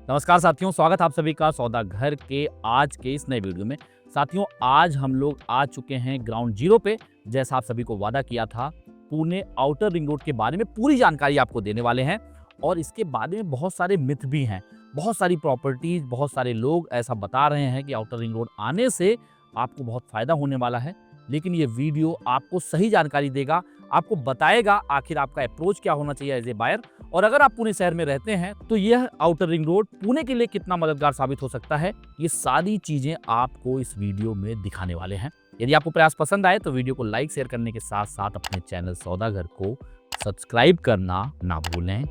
नमस्कार साथियों, स्वागत आप सभी का सौदा घर के आज के इस नए वीडियो में। साथियों, आज हम लोग आ चुके हैं ग्राउंड जीरो पे। जैसा आप सभी को वादा किया था, पुणे आउटर रिंग रोड के बारे में पूरी जानकारी आपको देने वाले हैं और इसके बारे में बहुत सारे मिथ भी हैं। बहुत सारी प्रॉपर्टीज, बहुत सारे लोग ऐसा बता रहे हैं कि आउटर रिंग रोड आने से आपको बहुत फायदा होने वाला है, लेकिन ये वीडियो आपको सही जानकारी देगा, आपको बताएगा आखिर आपका अप्रोच क्या होना चाहिए एज ए बायर। और अगर आप पुणे शहर में रहते हैं तो यह आउटर रिंग रोड पुणे के लिए कितना मददगार साबित हो सकता है, ये सारी चीजें आपको इस वीडियो में दिखाने वाले हैं। यदि आपको प्रयास पसंद आए तो वीडियो को लाइक शेयर करने के साथ साथ अपने चैनल सौदागर को सब्सक्राइब करना ना भूलें।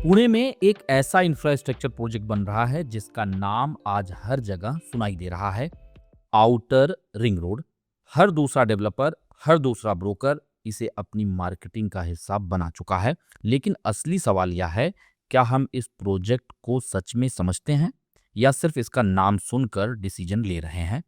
पुणे में एक ऐसा इंफ्रास्ट्रक्चर प्रोजेक्ट बन रहा है जिसका नाम आज हर जगह सुनाई दे रहा है, आउटर रिंग रोड। हर दूसरा डेवलपर, हर दूसरा ब्रोकर इसे अपनी मार्केटिंग का हिस्सा बना चुका है। लेकिन असली सवाल यह है, क्या हम इस प्रोजेक्ट को सच में समझते हैं या सिर्फ इसका नाम सुनकर डिसीजन ले रहे हैं?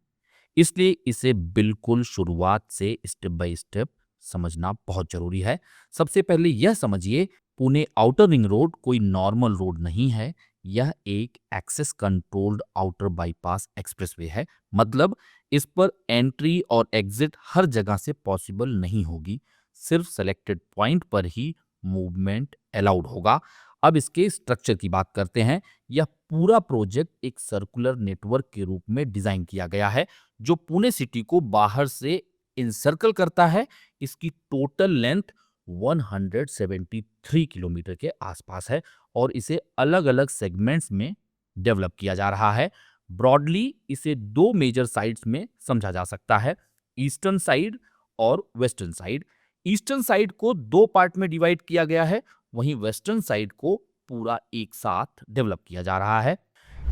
इसलिए इसे बिल्कुल शुरुआत से स्टेप बाय स्टेप समझना बहुत जरूरी है। सबसे पहले यह समझिए, पुणे आउटर रिंग रोड कोई नॉर्मल रोड नहीं है। यह एक access controlled outer bypass expressway है। मतलब इस पर एंट्री और एग्जिट हर जगह से पॉसिबल नहीं होगी, सिर्फ सेलेक्टेड पॉइंट पर ही मूवमेंट अलाउड होगा। अब इसके स्ट्रक्चर की बात करते हैं। यह पूरा प्रोजेक्ट एक सर्कुलर नेटवर्क के रूप में डिजाइन किया गया है जो पुणे सिटी को बाहर से इंसर्कल करता है। इसकी टोटल लेंथ 173 किलोमीटर के आसपास है और इसे अलग अलग सेगमेंट्स में डेवलप किया जा रहा है। ब्रॉडली इसे दो मेजर साइड्स में समझा जा सकता है, ईस्टर्न साइड और वेस्टर्न साइड। ईस्टर्न साइड को दो पार्ट में डिवाइड किया गया है, वहीं वेस्टर्न साइड को पूरा एक साथ डेवलप किया जा रहा है।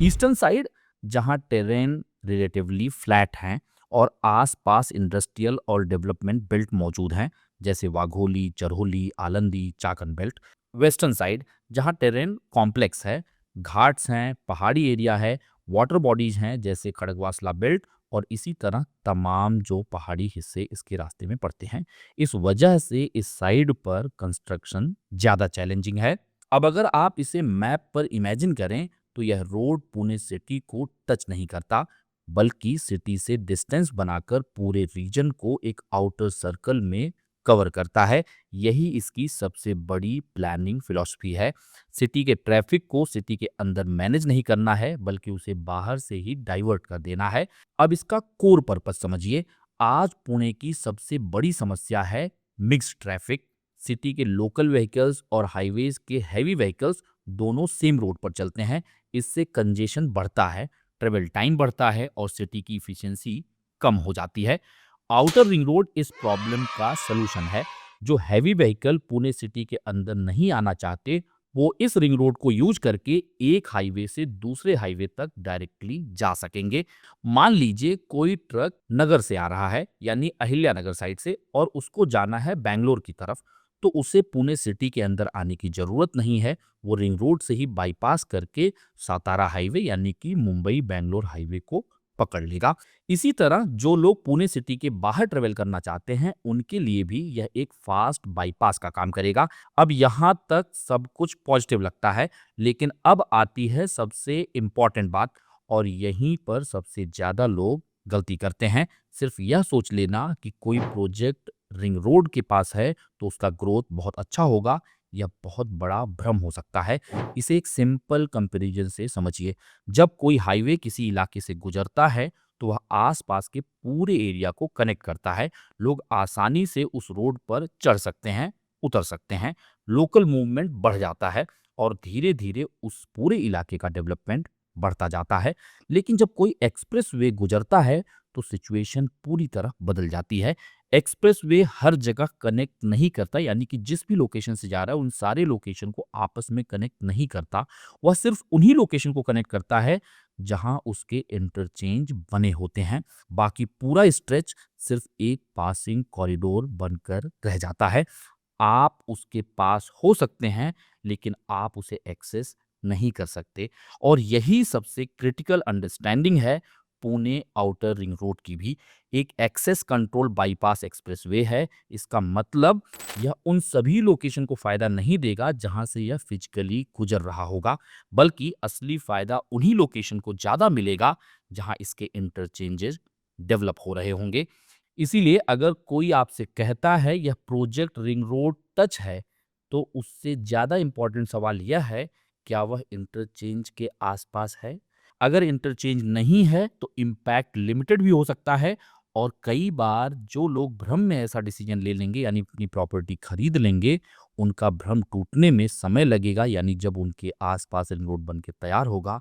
ईस्टर्न साइड, जहां टेरेन रिलेटिवली फ्लैट हैं और आसपास इंडस्ट्रियल और डेवलपमेंट बेल्ट मौजूद हैं, जैसे Wagholi, Charholi, Alandi, Chakan belt. Western side, जहां टेरेन कॉम्प्लेक्स है, घाट्स हैं, पहाड़ी एरिया है, वाटर बॉडीज हैं जैसे खड़गवासला बेल्ट और इसी तरह तमाम जो पहाड़ी हिस्से इसके रास्ते में पड़ते हैं। इस वजह से इस साइड पर कंस्ट्रक्शन ज्यादा चैलेंजिंग है। अब अगर आप इसे मैप पर इमेजिन करें तो यह रोड पुणे सिटी को टच नहीं करता, बल्कि सिटी से डिस्टेंस बनाकर पूरे रीजन को एक आउटर सर्कल में कवर करता है। यही इसकी सबसे बड़ी प्लानिंग फिलॉसफी है। सिटी के ट्रैफिक को सिटी के अंदर मैनेज नहीं करना है, बल्कि उसे बाहर से ही डाइवर्ट कर देना है। अब इसका कोर पर्पस समझिए। आज पुणे की सबसे बड़ी समस्या है मिक्स्ड ट्रैफिक। सिटी के लोकल व्हीकल्स और हाईवेज के हैवी व्हीकल्स दोनों सेम रोड पर चलते हैं। इससे कंजेशन बढ़ता है, ट्रेवल टाइम बढ़ता है और सिटी की इफिशियंसी कम हो जाती है। आउटर रिंग रोड इस प्रॉब्लम का सलूशन है। जो हैवी व्हीकल पुणे सिटी के अंदर नहीं आना चाहते, वो इस रिंग रोड को यूज करके एक हाईवे से दूसरे हाईवे तक डायरेक्टली जा सकेंगे। मान लीजिए कोई ट्रक नगर से आ रहा है, यानी अहिल्या नगर साइड से, और उसको जाना है बैंगलोर की तरफ, तो उसे पुणे सिटी के अंदर आने की जरूरत नहीं है। वो रिंग रोड से ही बाईपास करके सातारा हाईवे यानी कि मुंबई बैंगलोर हाईवे को पकड़ लेगा। इसी तरह जो लोग पुणे सिटी के बाहर ट्रेवल करना चाहते हैं, उनके लिए भी यह एक फास्ट बाईपास का काम करेगा। अब यहाँ तक सब कुछ पॉजिटिव लगता है, लेकिन अब आती है सबसे इम्पॉर्टेंट बात, और यहीं पर सबसे ज्यादा लोग गलती करते हैं। सिर्फ यह सोच लेना कि कोई प्रोजेक्ट रिंग रोड के पास है तो उसका ग्रोथ बहुत अच्छा होगा, यह बहुत बड़ा भ्रम हो सकता है। इसे एक सिंपल कंपैरिजन से समझिए। जब कोई हाईवे किसी इलाके से गुजरता है तो वह आसपास के पूरे एरिया को कनेक्ट करता है। लोग आसानी से उस रोड पर चढ़ सकते हैं, उतर सकते हैं, लोकल मूवमेंट बढ़ जाता है और धीरे धीरे उस पूरे इलाके का डेवलपमेंट बढ़ता जाता है। लेकिन जब कोई एक्सप्रेस वे गुजरता है तो सिचुएशन पूरी तरह बदल जाती है। एक्सप्रेसवे हर जगह कनेक्ट नहीं करता, यानी कि जिस भी लोकेशन से जा रहा है उन सारे लोकेशन को आपस में कनेक्ट नहीं करता। वह सिर्फ उन्हीं लोकेशन को कनेक्ट करता है जहां उसके इंटरचेंज बने होते हैं। बाकी पूरा स्ट्रेच सिर्फ एक पासिंग कॉरिडोर बनकर रह जाता है। आप उसके पास हो सकते हैं, लेकिन आप उसे एक्सेस नहीं कर सकते। और यही सबसे क्रिटिकल अंडरस्टैंडिंग है। पुणे आउटर रिंग रोड की भी एक एक्सेस कंट्रोल बाईपास एक्सप्रेसवे है। इसका मतलब यह उन सभी लोकेशन को फायदा नहीं देगा जहां से यह फिजिकली गुजर रहा होगा, बल्कि असली फायदा उन्हीं लोकेशन को ज्यादा मिलेगा जहां इसके इंटरचेंजेस डेवलप हो रहे होंगे। इसीलिए अगर कोई आपसे कहता है यह प्रोजेक्ट रिंग रोड टच है, तो उससे ज्यादा इंपॉर्टेंट सवाल यह है, क्या वह इंटरचेंज के आसपास है? अगर इंटरचेंज नहीं है तो इम्पैक्ट लिमिटेड भी हो सकता है। और कई बार जो लोग भ्रम में ऐसा डिसीजन ले लेंगे, यानी अपनी प्रॉपर्टी खरीद लेंगे, उनका भ्रम टूटने में समय लगेगा। यानी जब उनके आसपास रिंग रोड बन के तैयार होगा,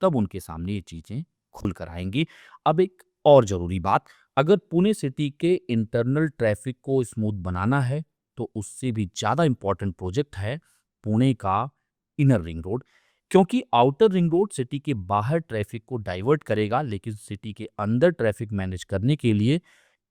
तब उनके सामने ये चीजें खुल कर आएंगी। अब एक और जरूरी बात, अगर पुणे सिटी के इंटरनल ट्रैफिक को स्मूथ बनाना है, तो उससे भी ज्यादा इंपॉर्टेंट प्रोजेक्ट है पुणे का इनर रिंग रोड। क्योंकि आउटर रिंग रोड सिटी के बाहर ट्रैफिक को डाइवर्ट करेगा, लेकिन सिटी के अंदर ट्रैफिक मैनेज करने के लिए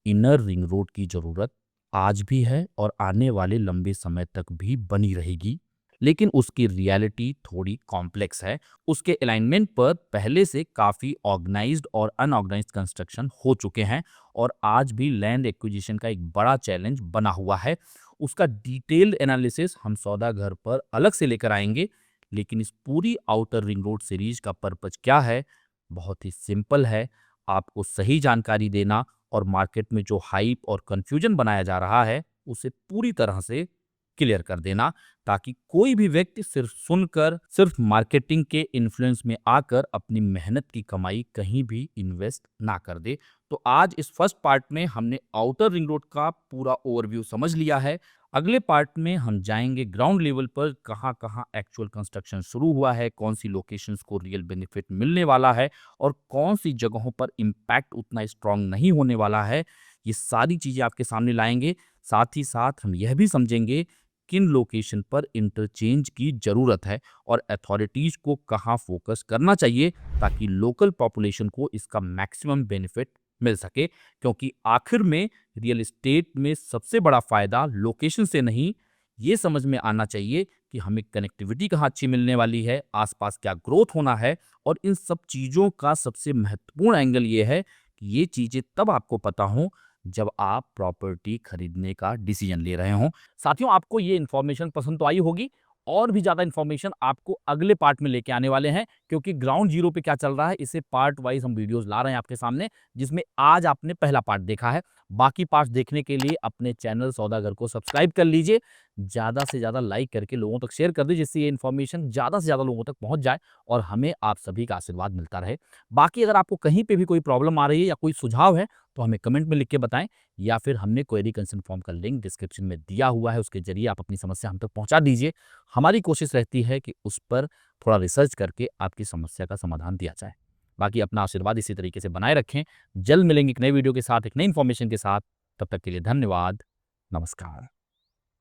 इनर रिंग रोड की जरूरत आज भी है और आने वाले लंबे समय तक भी बनी रहेगी। लेकिन उसकी रियलिटी थोड़ी कॉम्प्लेक्स है। उसके अलाइनमेंट पर पहले से काफी ऑर्गेनाइज्ड और अनऑर्गेनाइज्ड कंस्ट्रक्शन हो चुके हैं और आज भी लैंड एक्विजिशन का एक बड़ा चैलेंज बना हुआ है। उसका डिटेल्ड एनालिसिस हम सौदागर पर अलग से लेकर आएंगे। लेकिन इस पूरी आउटर रिंग रोड सीरीज का पर्पज क्या है? बहुत ही सिंपल है, आपको सही जानकारी देना और मार्केट में जो हाइप और कंफ्यूजन बनाया जा रहा है उसे पूरी तरह से क्लियर कर देना, ताकि कोई भी व्यक्ति सिर्फ सुनकर, सिर्फ मार्केटिंग के इन्फ्लुएंस में आकर अपनी मेहनत की कमाई कहीं भी इन्वेस्ट ना कर दे। तो आज इस फर्स्ट पार्ट में हमने आउटर रिंग रोड का पूरा ओवरव्यू समझ लिया है। अगले पार्ट में हम जाएंगे ग्राउंड लेवल पर, कहाँ कहाँ एक्चुअल कंस्ट्रक्शन शुरू हुआ है, कौन सी लोकेशंस को रियल बेनिफिट मिलने वाला है और कौन सी जगहों पर इम्पैक्ट उतना स्ट्रांग नहीं होने वाला है। ये सारी चीजें आपके सामने लाएंगे। साथ ही साथ हम यह भी समझेंगे किन लोकेशन पर इंटरचेंज की जरूरत है और अथॉरिटीज को कहाँ फोकस करना चाहिए, ताकि लोकल पॉपुलेशन को इसका मैक्सिमम बेनिफिट मिल सके। क्योंकि आखिर में रियल एस्टेट में सबसे बड़ा फायदा लोकेशन से नहीं, ये समझ में आना चाहिए कि हमें कनेक्टिविटी कहाँ अच्छी मिलने वाली है, आसपास क्या ग्रोथ होना है। और इन सब चीजों का सबसे महत्वपूर्ण एंगल ये है कि ये चीजें तब आपको पता हो जब आप प्रॉपर्टी खरीदने का डिसीजन ले रहे हो। साथियों, आपको ये इन्फॉर्मेशन पसंद तो आई होगी। और भी ज्यादा इन्फॉर्मेशन आपको अगले पार्ट में लेके आने वाले हैं, क्योंकि ग्राउंड जीरो पे क्या चल रहा है इसे पार्ट वाइज हम वीडियोस ला रहे हैं आपके सामने, जिसमें आज आपने पहला पार्ट देखा है। बाकी पार्ट देखने के लिए अपने चैनल सौदागर को सब्सक्राइब कर लीजिए, ज्यादा से ज्यादा लाइक करके लोगों तक शेयर कर दीजिए, जिससे ये इन्फॉर्मेशन ज्यादा से ज्यादा लोगों तक पहुंच जाए और हमें आप सभी का आशीर्वाद मिलता रहे। बाकी अगर आपको कहीं पे भी कोई प्रॉब्लम आ रही है या कोई सुझाव है, तो हमें कमेंट में लिख के बताएं, या फिर हमने क्वेरी कंसर्न फॉर्म का लिंक डिस्क्रिप्शन में दिया हुआ है, उसके जरिए आप अपनी समस्या हम तक पहुंचा दीजिए। हमारी कोशिश रहती है कि उस पर थोड़ा रिसर्च करके आपकी समस्या का समाधान दिया जाए। बाकी अपना आशीर्वाद इसी तरीके से बनाए रखें। जल्द मिलेंगे एक नए वीडियो के साथ, एक नई इन्फॉर्मेशन के साथ। तब तक के लिए धन्यवाद। नमस्कार।